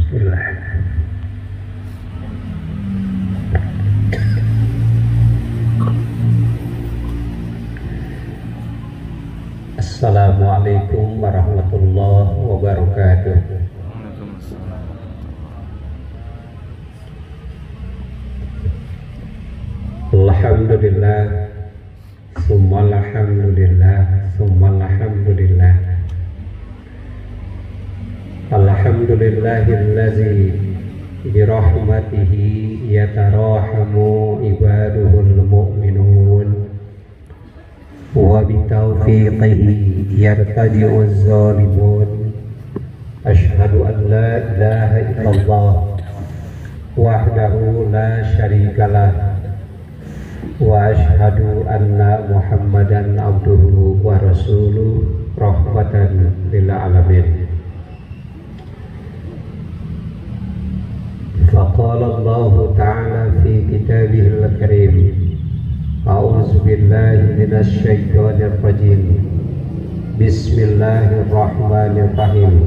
Bismillah. Assalamualaikum warahmatullahi wabarakatuh. Alhamdulillah, summa alhamdulillah, summa alhamdulillah. Alhamdulillahillazi birahmatihi yatarahamu ibaduhul mu'minun wa bitaufiqihi yartaji'uz zalimun. Ashhadu an la ilaha illallah wahdahu la syarikalah wa ashhadu anna Muhammadan abduhu wa rasuluh rahmatan lil alamin. Faqala Allah ta'ala fi kitabihil karim, a'udzu billahi minasy syaithanir rajim. Bismillahirrahmanirrahim.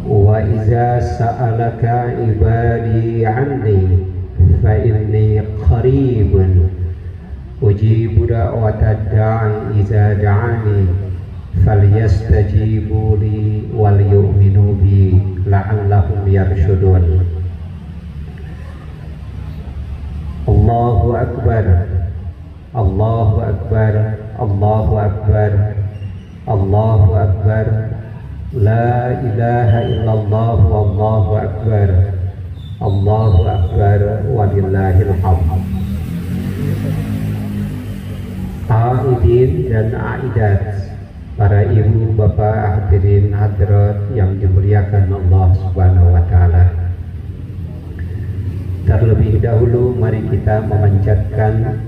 Wa iza sa'alaka ibadi 'anni fa inni qaribun ujibu da'watad da'i iza da'ani falyastajibu li wal yu'minu bi la'allahum yarshudun. Allahu akbar, Allahu akbar, Allahu akbar, Allahu akbar. La ilaha illallah wallahu akbar, Allahu akbar walillahil hamd. Aidin dan aidat, para ibu, bapak, hadirin hadirat yang dimuliakan Allah Subhanahu wa taala. Terlebih dahulu mari kita memanjatkan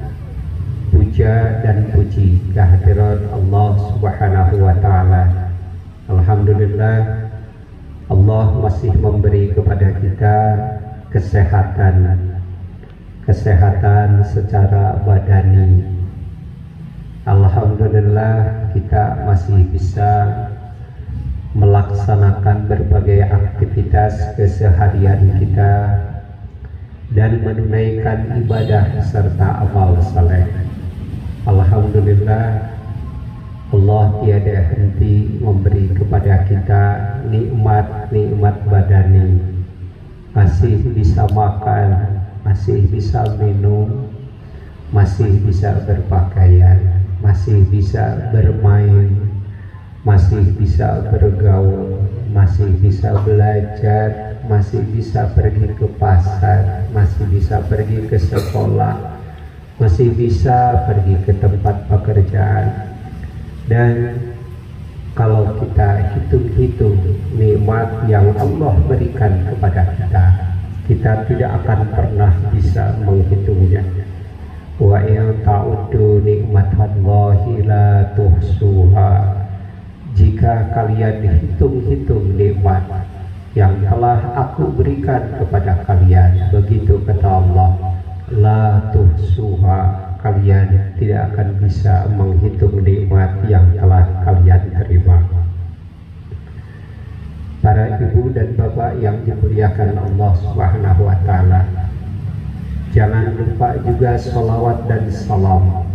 puja dan puji kehadirat Allah Subhanahu wa taala. Alhamdulillah, Allah masih memberi kepada kita kesehatan secara badani. Alhamdulillah, kita masih bisa melaksanakan berbagai aktivitas keseharian kita dan menunaikan ibadah serta amal saleh. Alhamdulillah, Allah tiada henti memberi kepada kita nikmat-nikmat badani. Masih bisa makan, masih bisa minum, masih bisa berpakaian, masih bisa bermain, masih bisa bergaul, masih bisa belajar, masih bisa pergi ke pasar, masih bisa pergi ke sekolah, masih bisa pergi ke tempat pekerjaan. Dan kalau kita hitung-hitung nikmat yang Allah berikan kepada kita tidak akan pernah bisa menghitungnya. Wa in ta'uddu nikmatallahi la tuhsuha. Jika kalian hitung-hitung nikmat yang telah aku berikan kepada kalian, begitu kata Allah, la tuhsuha, kalian tidak akan bisa menghitung nikmat yang telah kalian terima. Para ibu dan bapak yang dimuliakan Allah Subhanahu wa taala, jangan lupa juga salawat dan salam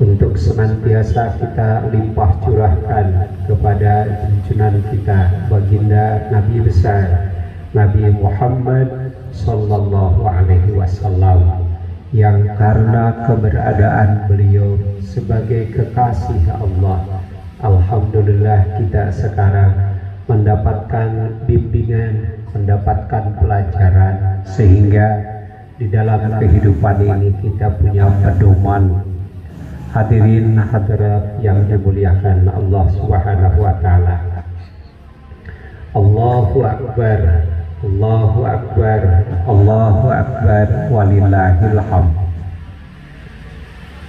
untuk senantiasa kita limpah curahkan kepada junjungan kita, baginda Nabi besar Nabi Muhammad sallallahu alaihi wasallam, yang karena keberadaan beliau sebagai kekasih Allah, alhamdulillah kita sekarang mendapatkan bimbingan, mendapatkan pelajaran, sehingga di dalam kehidupan ini kita punya pedoman. Hadirin hadirat yang dimuliakan Allah Subhanahu wa taala. Allahu akbar, Allahu akbar, Allahu akbar walillahil hamd.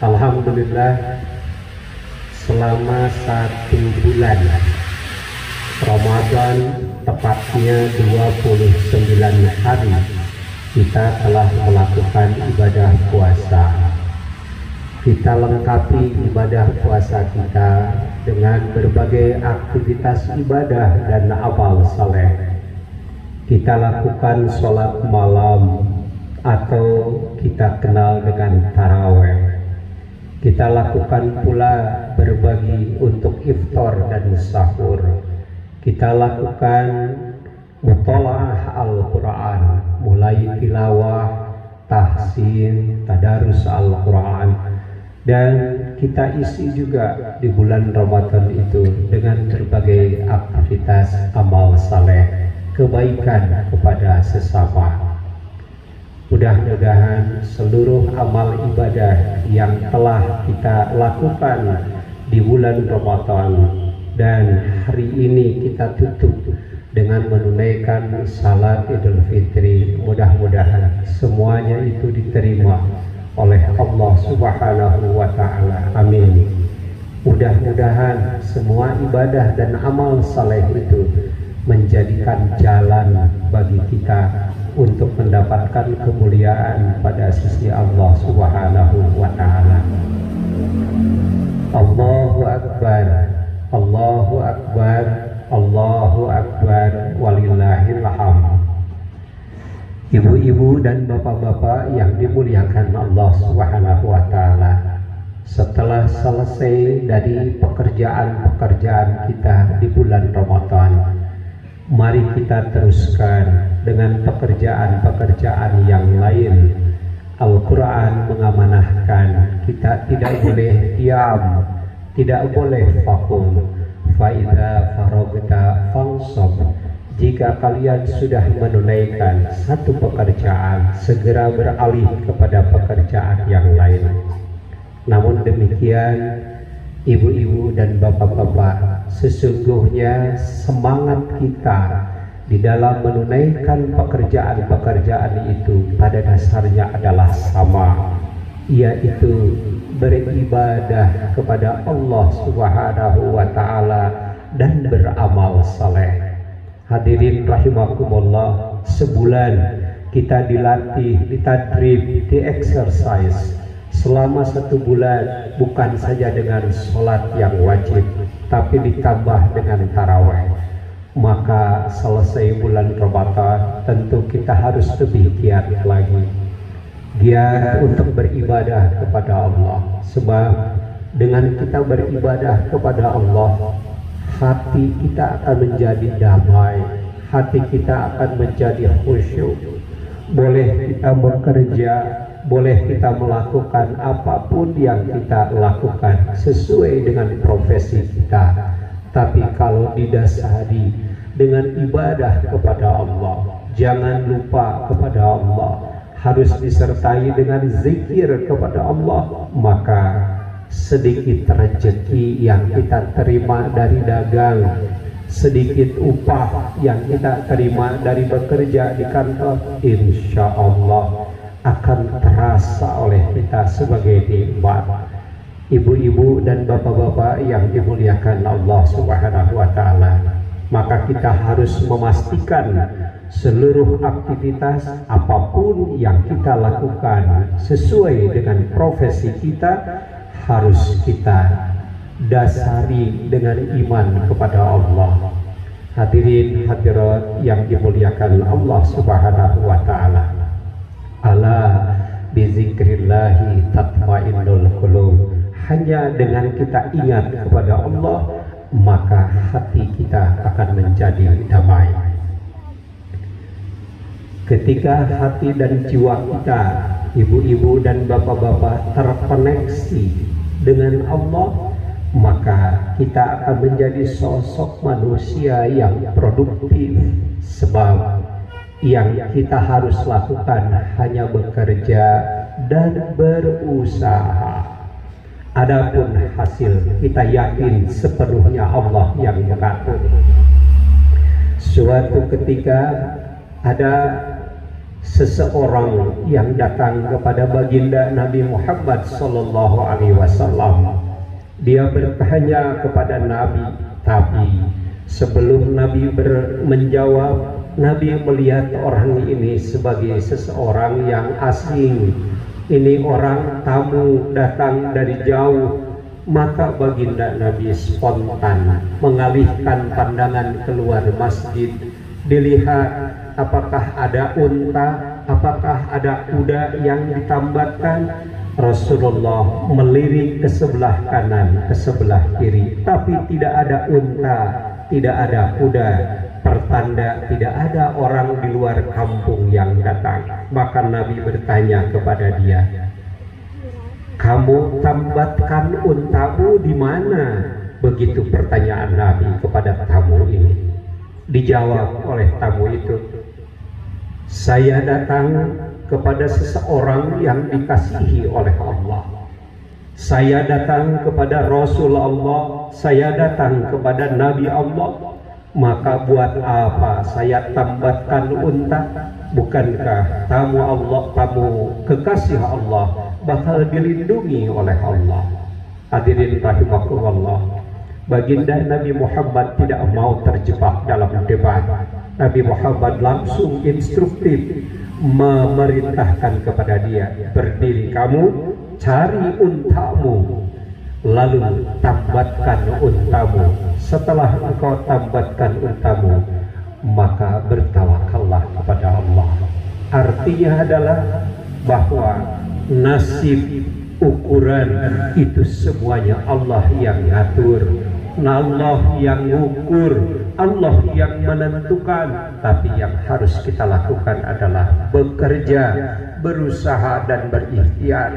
Alhamdulillah, selama 1 bulan Ramadan, tepatnya 29 hari, kita telah melakukan ibadah puasa. Kita lengkapi ibadah puasa kita dengan berbagai aktivitas ibadah dan amal saleh. Kita lakukan sholat malam atau kita kenal dengan taraweh. Kita lakukan pula berbagi untuk iftar dan sahur. Kita lakukan mutolaah Al-Quran, mulai tilawah, tahsin, tadarus Al-Quran, dan kita isi juga di bulan Ramadan itu dengan berbagai aktivitas amal saleh, kebaikan kepada sesama. Mudah-mudahan seluruh amal ibadah yang telah kita lakukan di bulan Ramadan dan hari ini kita tutup dengan menunaikan salat Idul Fitri, mudah-mudahan semuanya itu diterima oleh Allah Subhanahu wa Ta'ala. Amin. Mudah-mudahan semua ibadah dan amal saleh itu menjadikan jalan bagi kita untuk mendapatkan kemuliaan pada sisi Allah Subhanahu wa Ta'ala. Allahu Akbar, Allahu Akbar, Allahu Akbar, walillahil hamd. Ibu-ibu dan bapak-bapak yang dimuliakan Allah Subhanahu wa Ta'ala, setelah selesai dari pekerjaan-pekerjaan kita di bulan Ramadan, mari kita teruskan dengan pekerjaan-pekerjaan yang lain. Al-Quran mengamanahkan kita tidak boleh diam, tidak boleh vakum. Fa'idha faragta fansab. Jika kalian sudah menunaikan satu pekerjaan, segera beralih kepada pekerjaan yang lain. Namun demikian, ibu-ibu dan bapak-bapak, sesungguhnya semangat kita di dalam menunaikan pekerjaan-pekerjaan itu pada dasarnya adalah sama, yaitu beribadah kepada Allah Subhanahu wa Ta'ala dan beramal saleh. Hadirin rahimakumullah, sebulan kita dilatih, ditadrib, di-exercise selama 1 bulan, bukan saja dengan sholat yang wajib, tapi ditambah dengan tarawih. Maka selesai bulan Ramadan, tentu kita harus lebih giat lagi, giat untuk beribadah kepada Allah. Sebab dengan kita beribadah kepada Allah, hati kita akan menjadi damai, hati kita akan menjadi khusyuk. Boleh kita bekerja, boleh kita melakukan apapun yang kita lakukan sesuai dengan profesi kita, tapi kalau didasari dengan ibadah kepada Allah, jangan lupa kepada Allah, harus disertai dengan zikir kepada Allah, maka sedikit rezeki yang kita terima dari dagang, sedikit upah yang kita terima dari bekerja di kantor, insya Allah akan terasa oleh kita sebagai nikmat. Ibu-ibu dan bapak-bapak yang dimuliakan Allah Subhanahu wa Ta'ala, maka kita harus memastikan seluruh aktivitas apapun yang kita lakukan sesuai dengan profesi kita harus kita dasari dengan iman kepada Allah. Hadirin hadirat yang dimuliakan Allah Subhanahu wa Ta'ala, ala bizikrillahi tatmainnul qulub. Hanya dengan kita ingat kepada Allah, maka hati kita akan menjadi damai. Ketika hati dan jiwa kita, ibu-ibu dan bapak-bapak, terkoneksi dengan Allah, maka kita akan menjadi sosok manusia yang produktif. Sebab yang kita harus lakukan hanya bekerja dan berusaha. Adapun hasil, kita yakin sepenuhnya Allah yang mengatur. Suatu ketika ada seseorang yang datang kepada baginda Nabi Muhammad SAW. Dia bertanya kepada Nabi, tapi sebelum Nabi menjawab, Nabi melihat orang ini sebagai seseorang yang asing, ini orang tamu datang dari jauh, maka baginda Nabi spontan mengalihkan pandangan keluar masjid. Dilihat apakah ada unta, apakah ada kuda yang ditambatkan. Rasulullah melirik ke sebelah kanan, ke sebelah kiri, tapi tidak ada unta, tidak ada kuda, pertanda tidak ada orang di luar kampung yang datang. Maka Nabi bertanya kepada dia, kamu tambatkan untamu di mana? Begitu pertanyaan Nabi kepada tamu ini. Dijawab oleh tamu itu, saya datang kepada seseorang yang dikasihi oleh Allah. Saya datang kepada Rasulullah, saya datang kepada Nabi Allah. Maka buat apa saya tambatkan unta? Bukankah tamu Allah, tamu kekasih Allah bakal dilindungi oleh Allah? Hadirin rahimakumullah, baginda Nabi Muhammad tidak mau terjebak dalam debat. Nabi Muhammad langsung instruktif memerintahkan kepada dia, berdiri kamu, cari untamu, lalu tambatkan untamu. Setelah engkau tambatkan untamu, maka bertawakallah kepada Allah. Artinya adalah bahwa nasib, ukuran itu semuanya Allah yang ngatur, Allah yang mengukur, Allah yang menentukan. Tapi yang harus kita lakukan adalah bekerja, berusaha dan berikhtiar.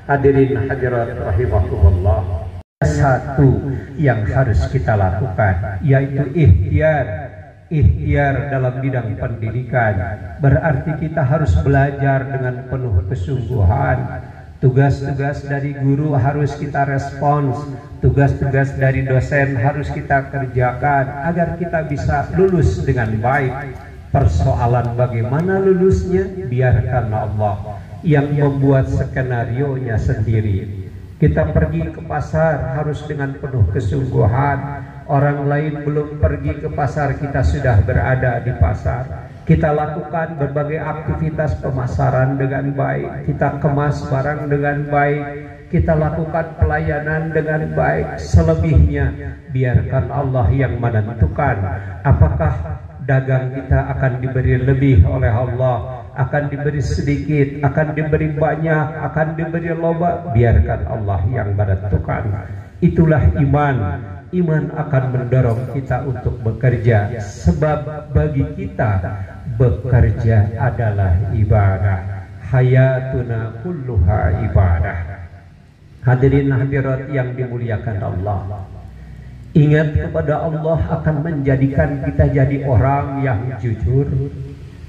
Hadirin hadirat rahimakumullah, satu yang harus kita lakukan yaitu ikhtiar. Ikhtiar dalam bidang pendidikan berarti kita harus belajar dengan penuh kesungguhan. Tugas-tugas dari guru harus kita respons, tugas-tugas dari dosen harus kita kerjakan agar kita bisa lulus dengan baik. Persoalan bagaimana lulusnya, biarkan Allah yang membuat skenario-nya sendiri. Kita pergi ke pasar harus dengan penuh kesungguhan. Orang lain belum pergi ke pasar, kita sudah berada di pasar. Kita lakukan berbagai aktivitas pemasaran dengan baik, kita kemas barang dengan baik, kita lakukan pelayanan dengan baik. Selebihnya biarkan Allah yang menentukan apakah dagang kita akan diberi lebih oleh Allah, akan diberi sedikit, akan diberi banyak, akan diberi loba. Biarkan Allah yang menentukan. Itulah iman. Iman akan mendorong kita untuk bekerja, sebab bagi kita bekerja adalah ibadah. Hayatuna kulluha ibadah. Hadirin hadirat yang dimuliakan Allah, ingat kepada Allah akan menjadikan kita jadi orang yang jujur.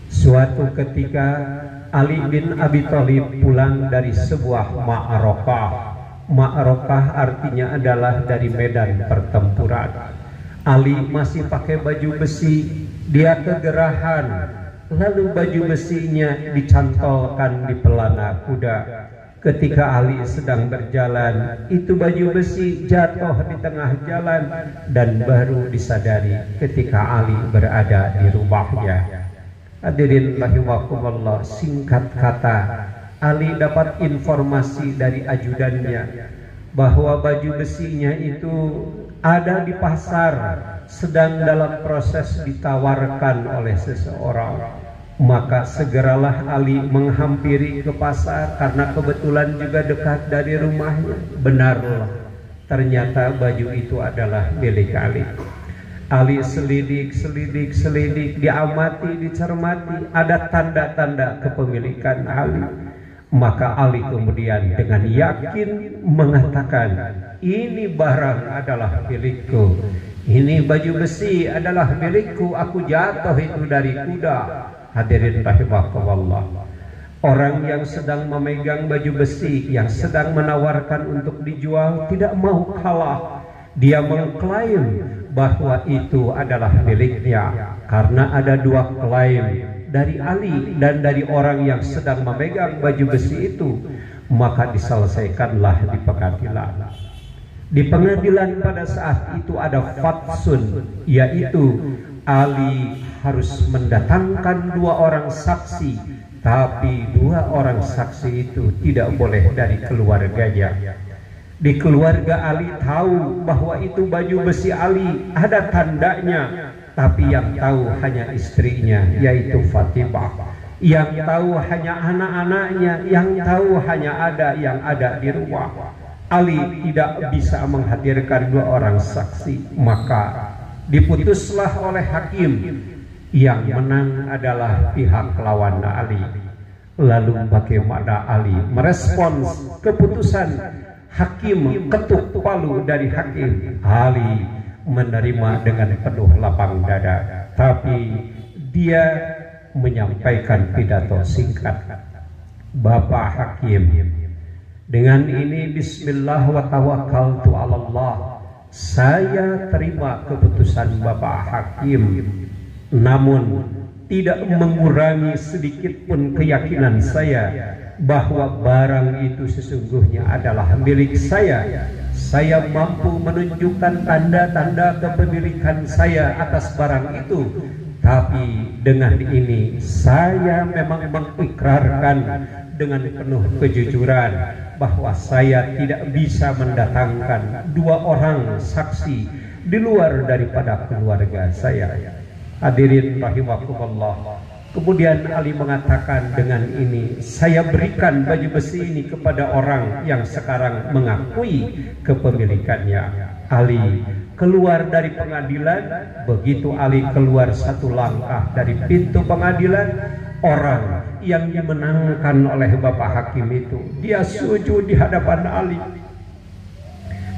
Suatu ketika Ali bin Abi Thalib pulang dari sebuah ma'arakah. Ma'arakah artinya adalah dari medan pertempuran. Ali masih pakai baju besi, dia kegerahan, lalu baju besinya dicantolkan di pelana kuda. Ketika Ali sedang berjalan, itu baju besi jatuh di tengah jalan dan baru disadari ketika Ali berada di rumahnya. Hadirin rahimakumullah, singkat kata, Ali dapat informasi dari ajudannya bahwa baju besinya itu ada di pasar, sedang dalam proses ditawarkan oleh seseorang. Maka segeralah Ali menghampiri ke pasar karena kebetulan juga dekat dari rumahnya. Benarlah, ternyata baju itu adalah milik Ali. Ali selidik, diamati, dicermati, ada tanda-tanda kepemilikan Ali. Maka Ali kemudian dengan yakin mengatakan, ini barang adalah milikku, ini baju besi adalah milikku, aku jatuh itu dari kuda. Hadirin rahimakumullah, orang yang sedang memegang baju besi, yang sedang menawarkan untuk dijual, tidak mau kalah. Dia mengklaim bahwa itu adalah miliknya, karena ada dua klaim, dari Ali dan dari orang yang sedang memegang baju besi itu. Maka diselesaikanlah di pengadilan. Di pengadilan pada saat itu ada fatsun, yaitu Ali harus mendatangkan dua orang saksi tapi dua orang saksi itu tidak boleh dari keluarganya. Di keluarga Ali tahu bahwa itu baju besi Ali, ada tandanya, tapi yang tahu hanya istrinya, yaitu Fatimah. Yang tahu hanya anak-anaknya, yang tahu hanya yang ada di rumah. Ali tidak bisa menghadirkan dua orang saksi, maka diputuslah oleh hakim. Yang menang adalah pihak lawan Ali. Lalu bagaimana Ali merespons keputusan hakim? Ketuk palu dari hakim. Ali menerima dengan penuh lapang dada, tapi dia menyampaikan pidato singkat. Bapak hakim, dengan ini bismillah wa tawakkaltu 'ala Allah. Saya terima keputusan Bapak hakim, namun tidak mengurangi sedikit pun keyakinan saya bahwa barang itu sesungguhnya adalah milik saya. Saya mampu menunjukkan tanda-tanda kepemilikan saya atas barang itu. Tapi dengan ini saya memang mengikrarkan dengan penuh kejujuran bahwa saya tidak bisa mendatangkan dua orang saksi di luar daripada keluarga saya. Hadirin rahimakumullah. Kemudian Ali mengatakan, dengan ini saya berikan baju besi ini kepada orang yang sekarang mengakui kepemilikannya. Ali keluar dari pengadilan. Begitu Ali keluar satu langkah dari pintu pengadilan, orang yang dimenangkan oleh Bapak hakim itu, dia sujud di hadapan Ali.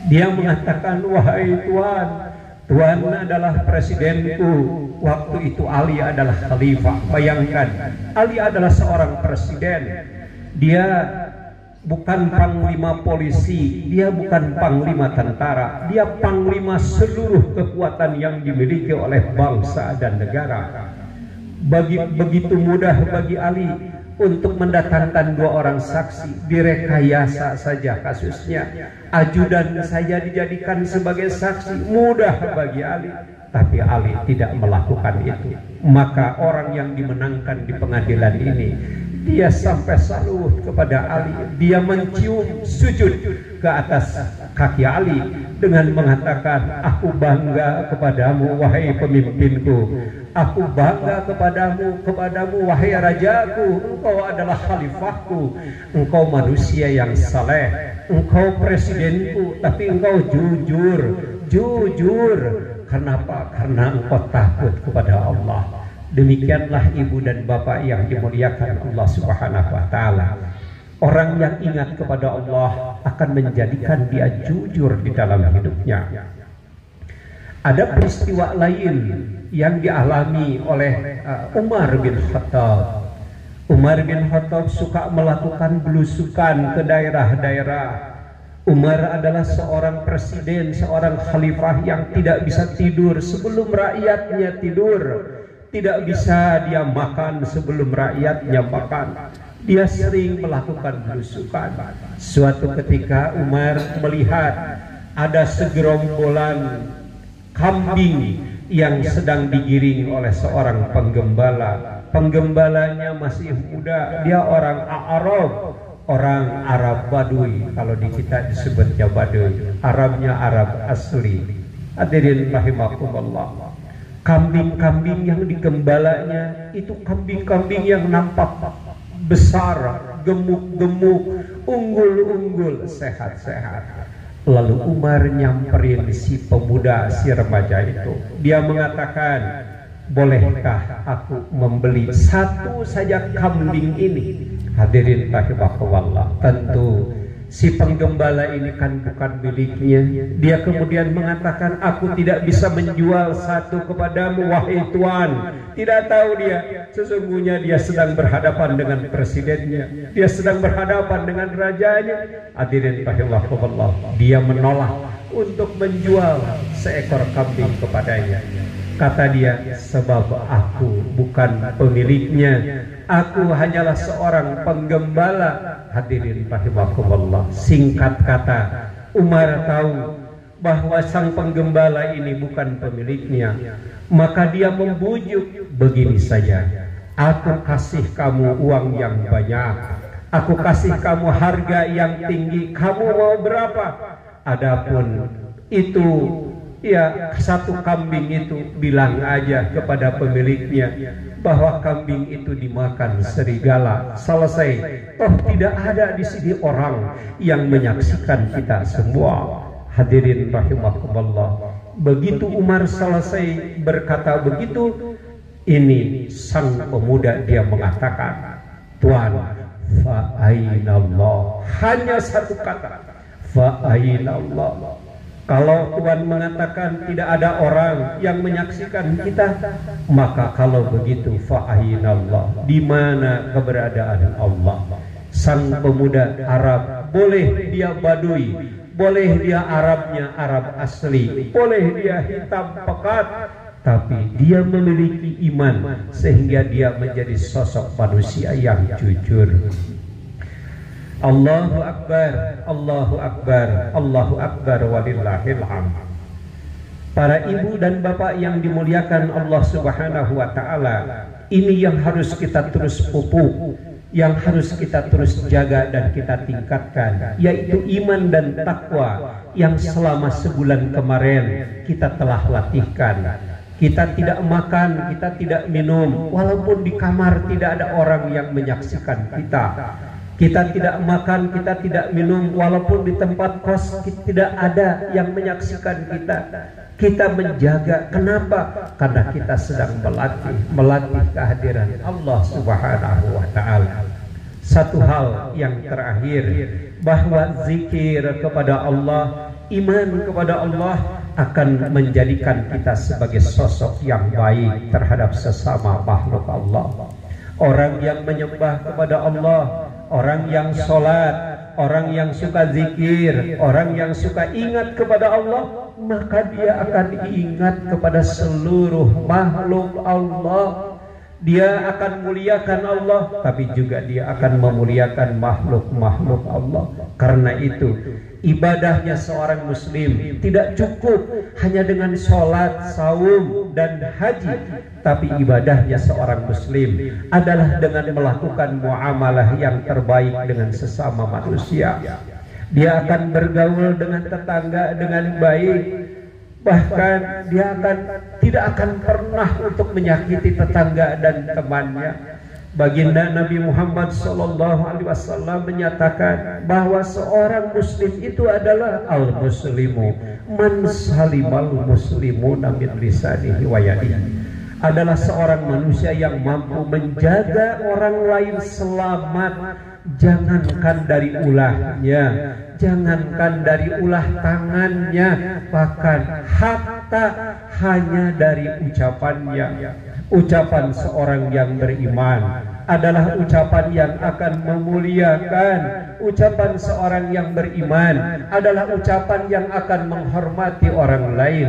Dia mengatakan, wahai Tuan, Tuan adalah presidenku. Waktu itu Ali adalah khalifah. Bayangkan, Ali adalah seorang presiden. Dia bukan panglima polisi, dia bukan panglima tentara, dia panglima seluruh kekuatan yang dimiliki oleh bangsa dan negara. Begitu mudah bagi Ali untuk mendatangkan dua orang saksi, direkayasa saja kasusnya. Ajudan saja dijadikan sebagai saksi, mudah bagi Ali. Tapi Ali tidak melakukan itu. Maka orang yang dimenangkan di pengadilan ini, dia sampai salut kepada Ali. Dia mencium sujud ke atas kaki Ali dengan mengatakan, aku bangga kepadamu wahai pemimpinku. Aku bangga kepadamu wahai rajaku. Engkau adalah khalifahku. Engkau manusia yang saleh. Engkau presidenku, tapi engkau jujur. Kenapa? Karena engkau takut kepada Allah. Demikianlah ibu dan bapak yang dimuliakan Allah Subhanahu wa ta'ala. Orang yang ingat kepada Allah akan menjadikan dia jujur di dalam hidupnya. Ada peristiwa lain yang dialami oleh Umar bin Khattab. Umar bin Khattab suka melakukan belusukan ke daerah-daerah. Umar adalah seorang presiden, seorang khalifah yang tidak bisa tidur sebelum rakyatnya tidur. Tidak bisa dia makan sebelum rakyatnya makan. Dia sering melakukan belusukan. Suatu ketika Umar melihat ada segerombolan kambing yang sedang digiring oleh seorang penggembala. Penggembalanya masih muda, dia orang Arab, orang Arab Badui. Kalau di kita disebutnya Badui, Arabnya Arab asli. Hadirin rahimakumullah. Kambing-kambing yang digembalanya itu kambing-kambing yang nampak besar, gemuk-gemuk, unggul-unggul, sehat-sehat. Lalu Umar nyamperin si pemuda, si remaja itu. Dia mengatakan, bolehkah aku membeli satu saja kambing ini? Hadirin rahimakumullah. Tentu si penggembala ini kan bukan miliknya. Dia kemudian mengatakan, aku tidak bisa menjual satu kepadamu wahai Tuan. Tidak tahu dia, sesungguhnya dia sedang berhadapan dengan presidennya, dia sedang berhadapan dengan rajanya. Hadirin rahimakumullah. Dia menolak untuk menjual seekor kambing kepadanya. Kata dia, sebab aku bukan pemiliknya, aku hanyalah seorang penggembala. Hadirin rahimakumullah. Singkat kata, Umar tahu bahwa sang penggembala ini bukan pemiliknya. Maka dia membujuk, begini saja, Aku kasih kamu uang yang banyak, aku kasih kamu harga yang tinggi, kamu mau berapa? Adapun itu, ya, satu kambing itu, bilang aja kepada pemiliknya bahwa kambing itu dimakan serigala. Selesai. Toh tidak ada di sini orang yang menyaksikan kita semua. Hadirin rahimakumullah. Begitu Umar selesai berkata begitu, ini sang pemuda dia mengatakan, Tuan, fa'ainallah. Hanya satu kata, fa'ainallah. Kalau Tuhan mengatakan tidak ada orang yang menyaksikan kita, maka kalau begitu fa'ainallah. Di mana keberadaan Allah? Sang pemuda Arab, boleh dia Badui, boleh dia Arabnya Arab asli, boleh dia hitam pekat, tapi dia memiliki iman sehingga dia menjadi sosok manusia yang jujur. Allahu Akbar, Allahu Akbar, Allahu Akbar, walillahil hamd. Para ibu dan bapak yang dimuliakan Allah Subhanahu wa taala, ini yang harus kita terus pupuk, yang harus kita terus jaga dan kita tingkatkan, yaitu iman dan takwa yang selama sebulan kemarin kita telah latihkan. Kita tidak makan, kita tidak minum, walaupun di kamar tidak ada orang yang menyaksikan kita. Kita tidak makan, kita tidak minum, walaupun di tempat kos tidak ada yang menyaksikan kita. Kita menjaga, kenapa? Karena kita sedang melatih kehadiran Allah Subhanahu wa ta'ala. Satu hal yang terakhir, bahwa zikir kepada Allah, iman kepada Allah akan menjadikan kita sebagai sosok yang baik terhadap sesama makhluk Allah. Orang yang menyembah kepada Allah, orang yang sholat, orang yang suka zikir, orang yang suka ingat kepada Allah, maka dia akan ingat kepada seluruh makhluk Allah. Dia akan muliakan Allah, tapi juga dia akan memuliakan makhluk-makhluk Allah. Karena itu, ibadahnya seorang muslim tidak cukup hanya dengan sholat, saum, dan haji, tapi ibadahnya seorang muslim adalah dengan melakukan muamalah yang terbaik dengan sesama manusia. Dia akan bergaul dengan tetangga dengan baik, bahkan dia tidak akan pernah untuk menyakiti tetangga dan temannya. Baginda Nabi Muhammad SAW menyatakan bahwa seorang muslim itu adalah al-muslimu man salimal muslimuna min lisanihi wa yadihi, adalah seorang manusia yang mampu menjaga orang lain selamat, jangankan dari ulahnya, jangankan dari ulah tangannya, bahkan hatta hanya dari ucapannya. Ucapan seorang yang beriman adalah ucapan yang akan memuliakan. Ucapan seorang yang beriman adalah ucapan yang akan menghormati orang lain.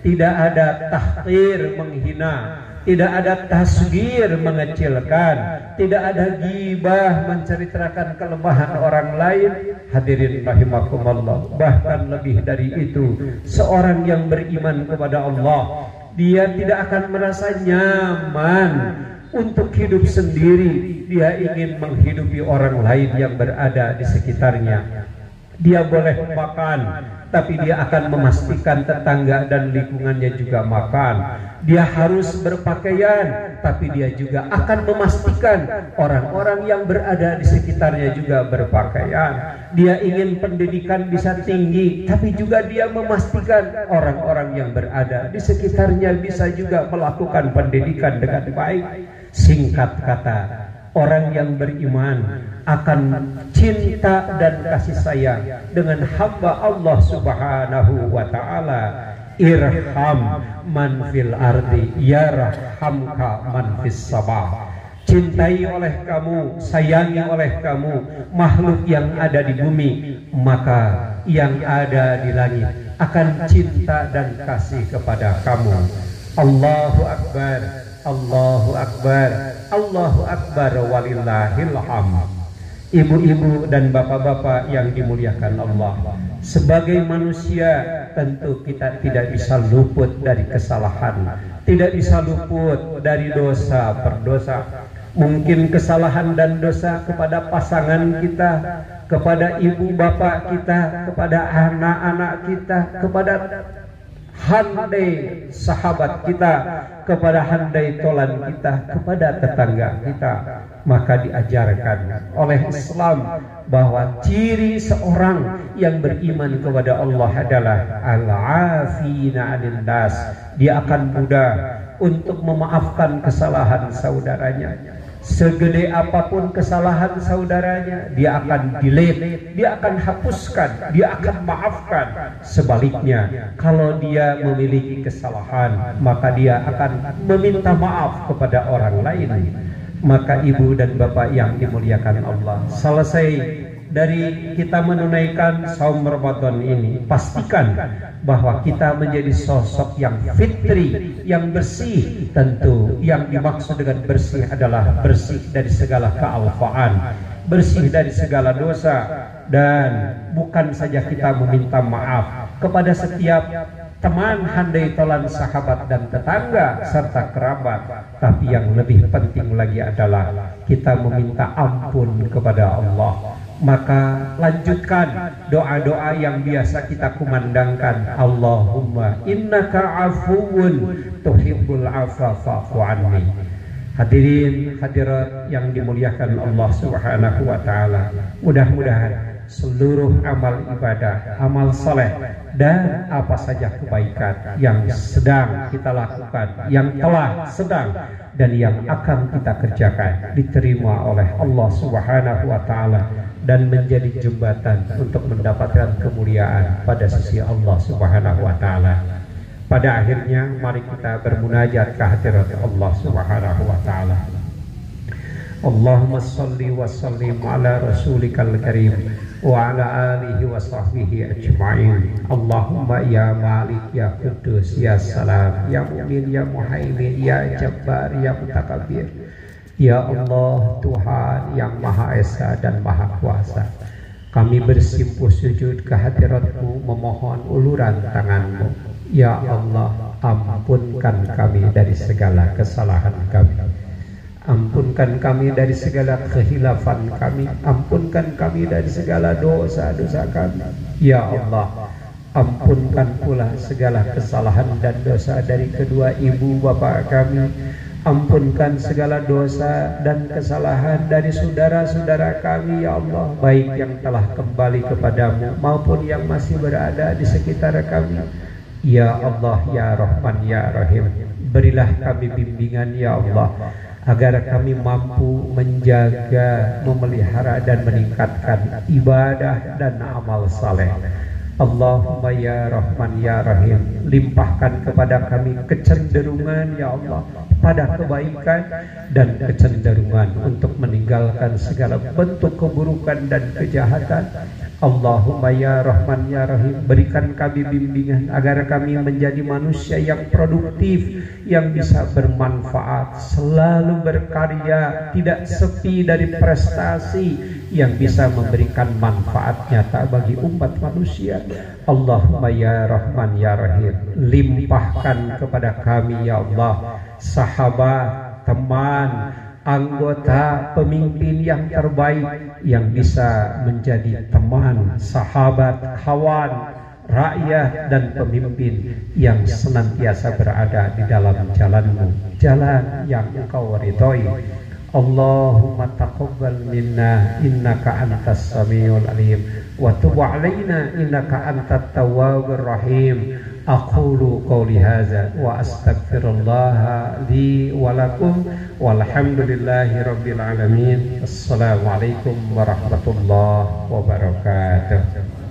Tidak ada tahqir, menghina, tidak ada tasghir, mengecilkan, tidak ada ghibah, menceritakan kelemahan orang lain. Hadirin rahimakumullah. Bahkan lebih dari itu, seorang yang beriman kepada Allah, dia tidak akan merasa nyaman untuk hidup sendiri. Dia ingin menghidupi orang lain yang berada di sekitarnya. Dia boleh makan, tapi dia akan memastikan tetangga dan lingkungannya juga makan. Dia harus berpakaian, tapi dia juga akan memastikan orang-orang yang berada di sekitarnya juga berpakaian. Dia ingin pendidikan bisa tinggi, tapi juga dia memastikan orang-orang yang berada di sekitarnya bisa juga melakukan pendidikan dengan baik. Singkat kata, orang yang beriman akan cinta dan kasih sayang dengan hamba Allah Subhanahu wa ta'ala. Irham man fil ardi yarhamka man fis sama. Cintai oleh kamu, sayangi oleh kamu makhluk yang ada di bumi, maka yang ada di langit akan cinta dan kasih kepada kamu. Allahu Akbar, Allahu Akbar, Allahu Akbar, walillahil hamd. Ibu-ibu dan bapak-bapak yang dimuliakan Allah, sebagai manusia tentu kita tidak bisa luput dari kesalahan, tidak bisa luput dari dosa berdosa. Mungkin kesalahan dan dosa kepada pasangan kita, kepada ibu bapak kita, kepada anak-anak kita, kepada handai sahabat kita, kepada handai tolan kita, kepada tetangga kita. Maka diajarkan oleh Islam bahwa ciri seorang yang beriman kepada Allah adalah al-afina 'anil nas. Dia akan mudah untuk memaafkan kesalahan saudaranya. Segede apapun kesalahan saudaranya, dia akan delete, dia akan hapuskan, dia akan maafkan. Sebaliknya, kalau dia memiliki kesalahan, maka dia akan meminta maaf kepada orang lain. Maka ibu dan bapak yang dimuliakan Allah, selesai dari kita menunaikan saum Ramadan ini, pastikan bahwa kita menjadi sosok yang fitri, yang bersih. Tentu yang dimaksud dengan bersih adalah bersih dari segala kealfaan, bersih dari segala dosa, dan bukan saja kita meminta maaf kepada setiap teman, handai tolan, sahabat dan tetangga serta kerabat, tapi yang lebih penting lagi adalah kita meminta ampun kepada Allah. Maka lanjutkan doa-doa yang biasa kita kumandangkan. Allahumma innaka afuwun tuhibbul afwa fa'fu anni. Hadirin hadirat yang dimuliakan Allah Subhanahu wa taala, mudah-mudahan seluruh amal ibadah, amal soleh, dan apa saja kebaikan yang sedang kita lakukan, yang telah, sedang, dan yang akan kita kerjakan diterima oleh Allah Subhanahu wa taala dan menjadi jembatan untuk mendapatkan kemuliaan pada sisi Allah Subhanahu wa taala. Pada akhirnya mari kita bermunajat ke hadirat Allah Subhanahu wa taala. Allahumma salli wa sallim ala rasulikal karim wa ala alihi wa sahbihi ajma'in. Allahumma ya Malik ya Kudus ya Salam ya Mu'min ya Muhaimin ya Jabbar ya Mutakabbir. Ya Allah, Tuhan yang Maha Esa dan Maha Kuasa, kami bersimpuh sujud ke hadirat-Mu memohon uluran tangan-Mu. Ya Allah, ampunkan kami dari segala kesalahan kami, ampunkan kami dari segala khilafan kami, ampunkan kami dari segala dosa-dosa kami. Ya Allah, ampunkan pula segala kesalahan dan dosa dari kedua ibu bapa kami. Ampunkan segala dosa dan kesalahan dari saudara-saudara kami, ya Allah, baik yang telah kembali kepadamu maupun yang masih berada di sekitar kami. Ya Allah, ya Rahman, ya Rahim, berilah kami bimbingan, ya Allah, agar kami mampu menjaga, memelihara dan meningkatkan ibadah dan amal saleh. Allahumma ya Rahman ya Rahim, limpahkan kepada kami kecenderungan, ya Allah, pada kebaikan dan kecenderungan untuk meninggalkan segala bentuk keburukan dan kejahatan. Allahumma ya Rahman ya Rahim, berikan kami bimbingan agar kami menjadi manusia yang produktif, yang bisa bermanfaat, selalu berkarya, tidak sepi dari prestasi, yang bisa memberikan manfaat nyata bagi umat manusia. Allahumma ya Rahman ya Rahim, limpahkan kepada kami, ya Allah, sahabat, teman, anggota, pemimpin yang terbaik yang bisa menjadi teman, sahabat, kawan, rakyat dan pemimpin yang senantiasa berada di dalam jalan-Mu, jalan yang Engkau ridhoi. Allahumma taqabbal minna innaka antas samiul alim wa tub alaina innaka antat tawwabur rahim. Aqulu qawli hadza wa astaghfirullah li wa lakum walhamdulillahi rabbil alamin. Assalamualaikum warahmatullahi wabarakatuh.